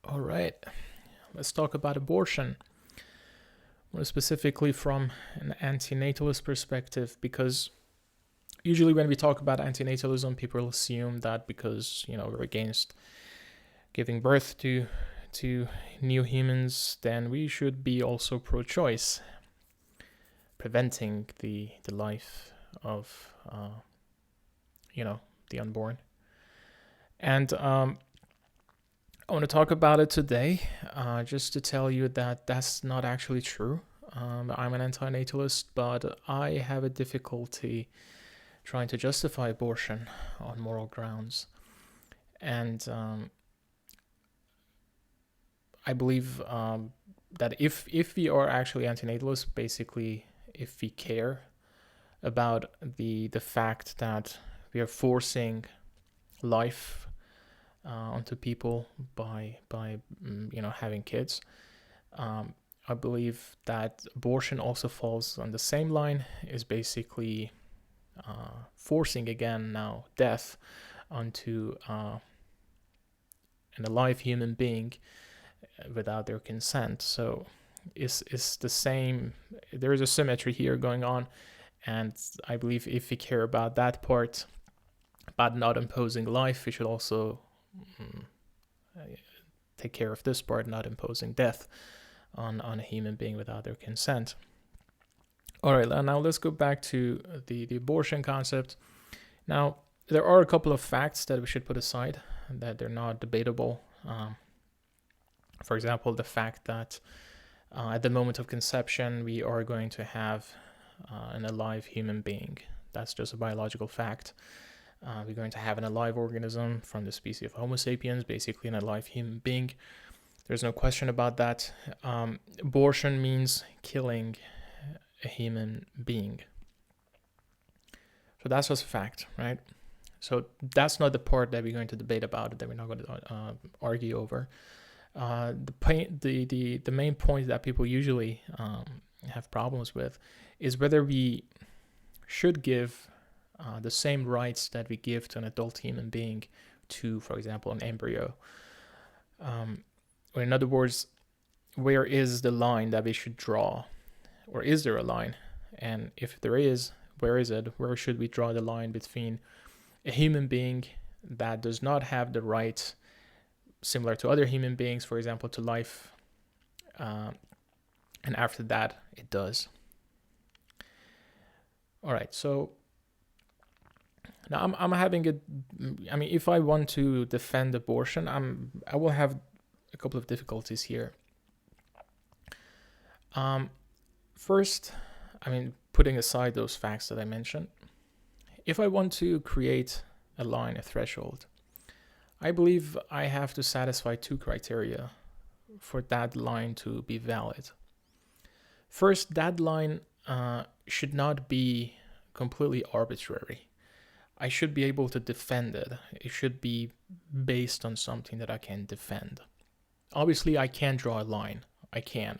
All right, let's talk about abortion, more specifically from an antinatalist perspective, because usually when we talk about antinatalism, people assume that because we're against giving birth to new humans, then we should be also pro-choice, preventing the life of the unborn. And I want to talk about it today, just to tell you that that's not actually true. I'm an antinatalist, but I have a difficulty trying to justify abortion on moral grounds. And I believe that if we are actually antinatalists, basically if we care about the fact that we are forcing life onto people by having kids, I believe that abortion also falls on the same line, is basically forcing again now death onto an alive human being without their consent. So it's the same. There is a symmetry here going on, and I believe if we care about that part, about not imposing life, we should also take care of this part, not imposing death on a human being without their consent. All right, now let's go back to the abortion concept. Now, there are a couple of facts that we should put aside, that they're not debatable. For example, the fact that at the moment of conception, we are going to have an alive human being. That's just a biological fact. We're going to have an alive organism from the species of Homo sapiens, basically an alive human being. There's no question about that. Abortion means killing a human being. So that's just a fact, right? So that's not the part that we're going to debate about, that we're not going to argue over. The main point that people usually have problems with is whether we should give the same rights that we give to an adult human being to, for example, an embryo. Or in other words, where is the line that we should draw? Or is there a line? And if there is, where is it? Where should we draw the line between a human being that does not have the right, similar to other human beings, for example, to life, and after that, it does? All right, so now I'm having a, I mean, if I want to defend abortion, I will have a couple of difficulties here. First, putting aside those facts that I mentioned, if I want to create a line, a threshold, I believe I have to satisfy two criteria for that line to be valid. First, that line should not be completely arbitrary. I should be able to defend it. It should be based on something that I can defend. Obviously, I can draw a line. I can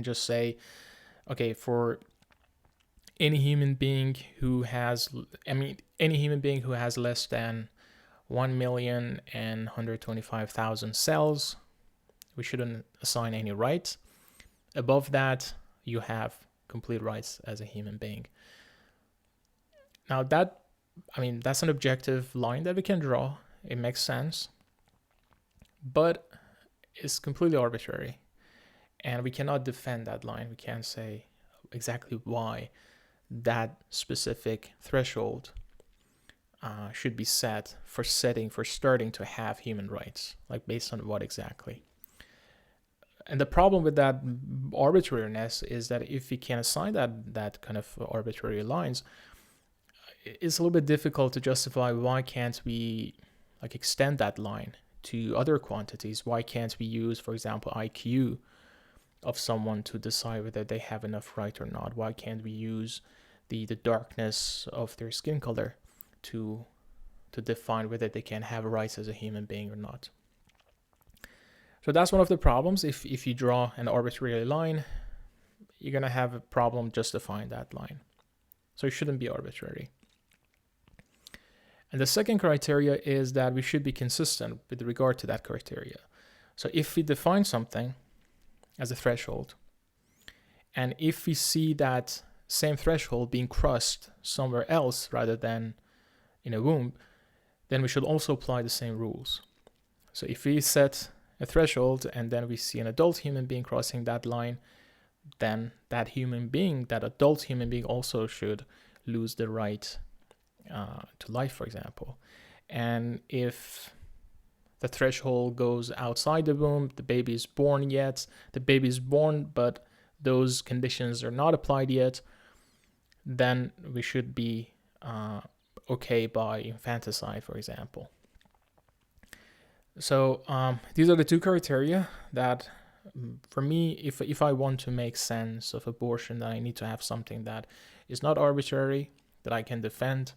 just say, okay, for any human being who has, any human being who has less than 1,125,000 cells, we shouldn't assign any rights. Above that, you have complete rights as a human being. Now that's an objective line that we can draw. It makes sense, but it's completely arbitrary, and we cannot defend that line. We can't say exactly why that specific threshold should be set for starting to have human rights, like based on what exactly. And the problem with that arbitrariness is that if we can assign that kind of arbitrary lines, it's a little bit difficult to justify why can't we extend that line to other quantities. Why can't we use, for example, IQ of someone to decide whether they have enough right or not? Why can't we use the darkness of their skin color to define whether they can have rights as a human being or not? So that's one of the problems. If you draw an arbitrary line, you're going to have a problem justifying that line. So it shouldn't be arbitrary. And the second criteria is that we should be consistent with regard to that criteria. So if we define something as a threshold, and if we see that same threshold being crossed somewhere else rather than in a womb, then we should also apply the same rules. So if we set a threshold and then we see an adult human being crossing that line, then that adult human being also should lose the right to life, for example. And if the threshold goes outside the womb, the baby is born, but those conditions are not applied yet, then we should be okay by infanticide, for example. So these are the two criteria that, for me, if I want to make sense of abortion, then I need to have something that is not arbitrary, that I can defend,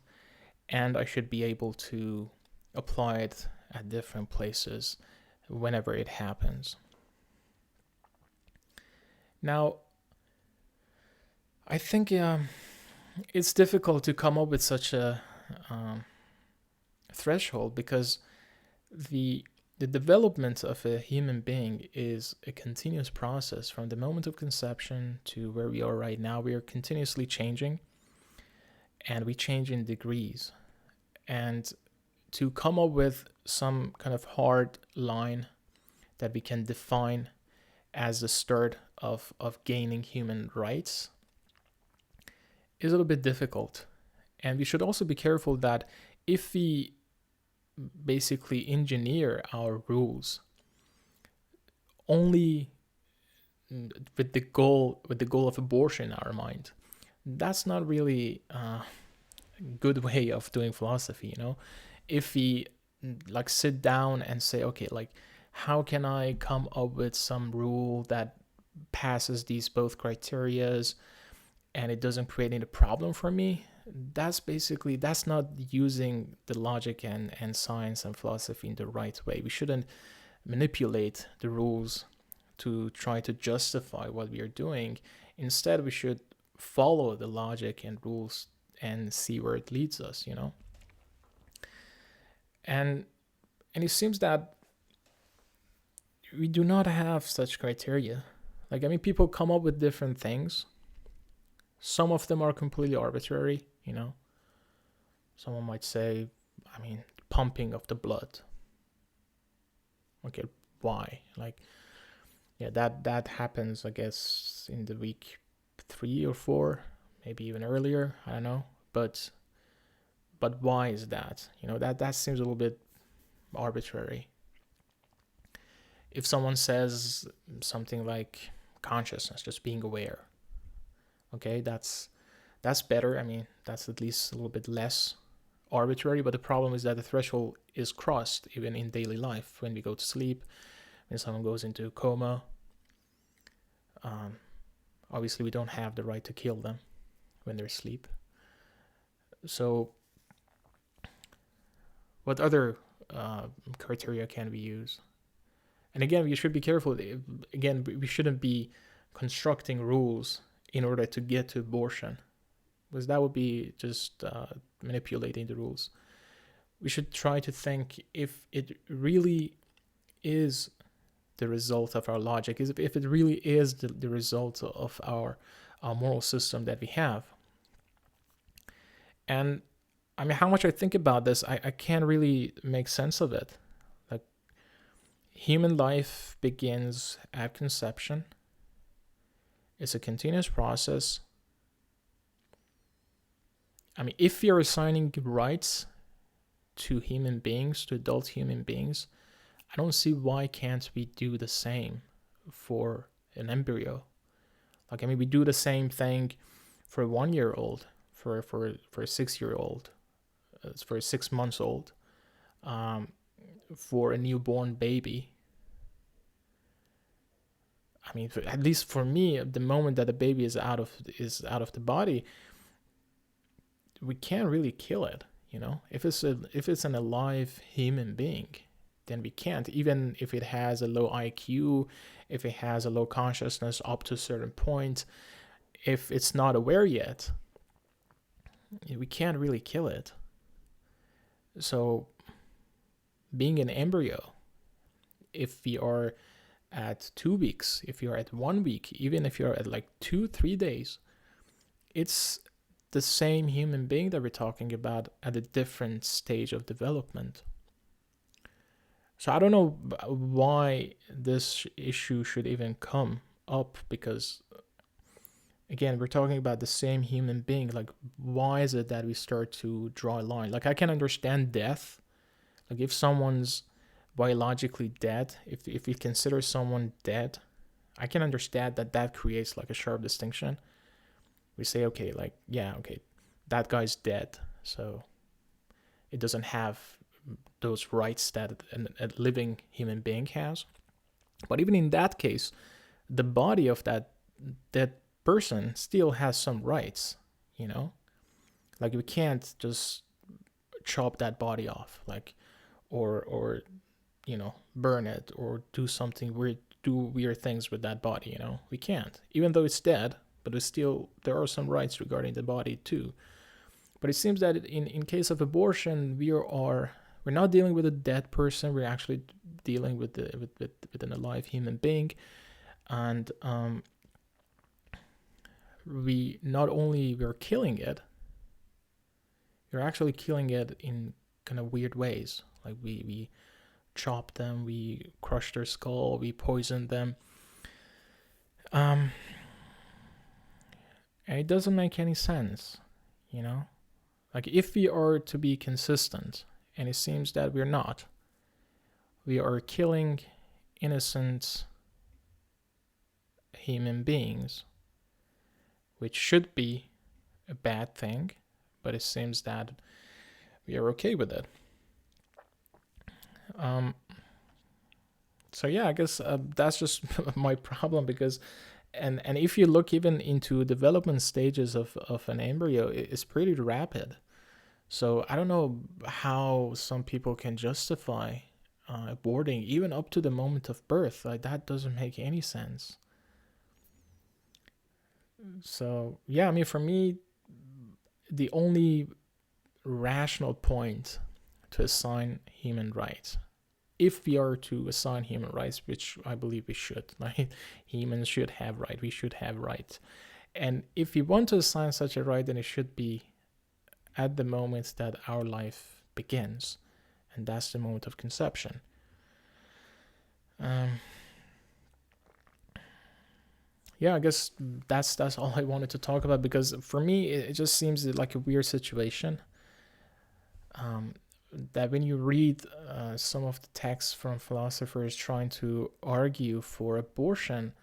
and I should be able to apply it at different places whenever it happens. Now, I think it's difficult to come up with such a threshold, because the development of a human being is a continuous process from the moment of conception to where we are right now. We are continuously changing, and we change in degrees. And to come up with some kind of hard line that we can define as the start of gaining human rights is a little bit difficult. And we should also be careful that if we basically engineer our rules only with the goal of abortion in our mind, that's not really a good way of doing philosophy. If we sit down and say, okay, how can I come up with some rule that passes these both criterias and it doesn't create any problem for me, that's not using the logic and science and philosophy in the right way. We shouldn't manipulate the rules to try to justify what we are doing. Instead, we should follow the logic and rules and see where it leads us, And it seems that we do not have such criteria. People come up with different things. Some of them are completely arbitrary, Someone might say, pumping of the blood. Okay, why? That happens, I guess, in the week 3 or 4, maybe even earlier. I don't know. But why is that? That seems a little bit arbitrary. If someone says something like consciousness, just being aware, okay, that's better. That's at least a little bit less arbitrary. But the problem is that the threshold is crossed even in daily life, when we go to sleep, when someone goes into a coma. Obviously, we don't have the right to kill them when they're asleep. So what other criteria can we use? And again, we should be careful. Again, we shouldn't be constructing rules in order to get to abortion, because that would be just manipulating the rules. We should try to think if it really is the result of our logic, if it really is the result of our moral system that we have. And how much I think about this, I can't really make sense of it. Human life begins at conception. It's a continuous process. If you're assigning rights to human beings, to adult human beings, I don't see why can't we do the same for an embryo. We do the same thing for a 1-year-old, for a 6-year-old, for a 6 months old, for a newborn baby. At least for me, the moment that the baby is out of the body, we can't really kill it. If it's an alive human being, then we can't. Even if it has a low IQ, if it has a low consciousness up to a certain point, if it's not aware yet, we can't really kill it. So being an embryo, if we are at 2 weeks, if you're at 1 week, even if you're at like 2-3 days, it's the same human being that we're talking about at a different stage of development. So I don't know why this issue should even come up, because again, we're talking about the same human being. Like, why is it that we start to draw a line? Like, I can understand death. Like, if someone's biologically dead, if we consider someone dead, I can understand that creates like a sharp distinction. We say, okay, like, yeah, okay, that guy's dead, so it doesn't have those rights that a living human being has. But even in that case, the body of that person still has some rights, you know? Like, we can't just chop that body off, like, or you know, burn it or do something weird, do weird things with that body, you know? We can't, even though it's dead, but it's still, there are some rights regarding the body too. But it seems that in case of abortion, we're not dealing with a dead person, we're actually dealing with an alive human being. And we're killing it, we're actually killing it in kind of weird ways. Like, we chop them, we crush their skull, we poison them. And it doesn't make any sense, you know? Like, if we are to be consistent, and it seems that we're not, we are killing innocent human beings, which should be a bad thing, but it seems that we are okay with it. So yeah, I guess that's just my problem, because and if you look even into development stages of an embryo, it's pretty rapid. So I don't know how some people can justify aborting even up to the moment of birth. Like, that doesn't make any sense. So yeah, I mean, for me, the only rational point to assign human rights, if we are to assign human rights, which I believe we should, like, humans should have rights, we should have rights. And if we want to assign such a right, then it should be at the moment that our life begins, and that's the moment of conception. Yeah, I guess that's all I wanted to talk about, because for me it just seems like a weird situation. That when you read some of the texts from philosophers trying to argue for abortion,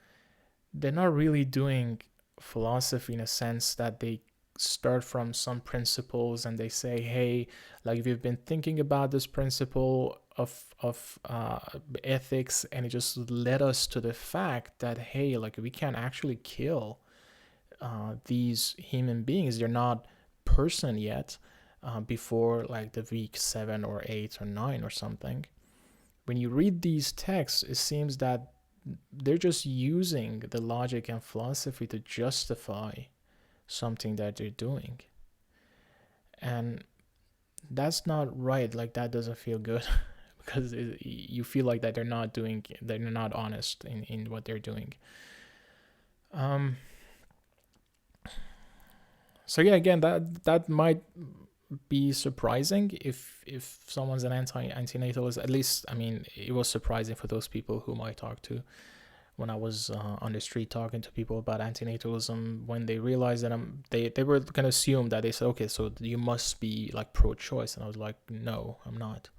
they're not really doing philosophy in a sense that they start from some principles and they say, hey, like, we've been thinking about this principle of ethics, and it just led us to the fact that, hey, like, we can actually kill these human beings, they're not person yet, before like the week 7 or 8 or 9 or something. When you read these texts, it seems that they're just using the logic and philosophy to justify something that they're doing. And that's not right. Like, that doesn't feel good because you feel like that they're not honest in what they're doing. So yeah, again, that might be surprising if someone's an antinatalist. At least, I mean, it was surprising for those people whom I talked to when I was on the street talking to people about antinatalism, when they realized that they were gonna assume that, they said, okay, so you must be like pro-choice, and I was like, no, I'm not,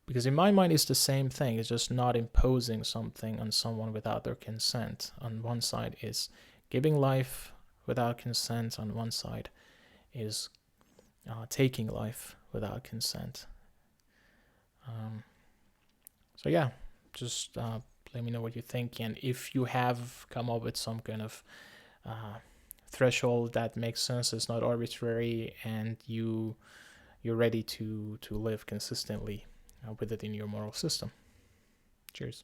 because in my mind it's the same thing. It's just not imposing something on someone without their consent. On one side is giving life without consent, on one side is taking life without consent. So yeah, just let me know what you think, and if you have come up with some kind of threshold that makes sense, it's not arbitrary, and you're ready to live consistently with it in your moral system. Cheers.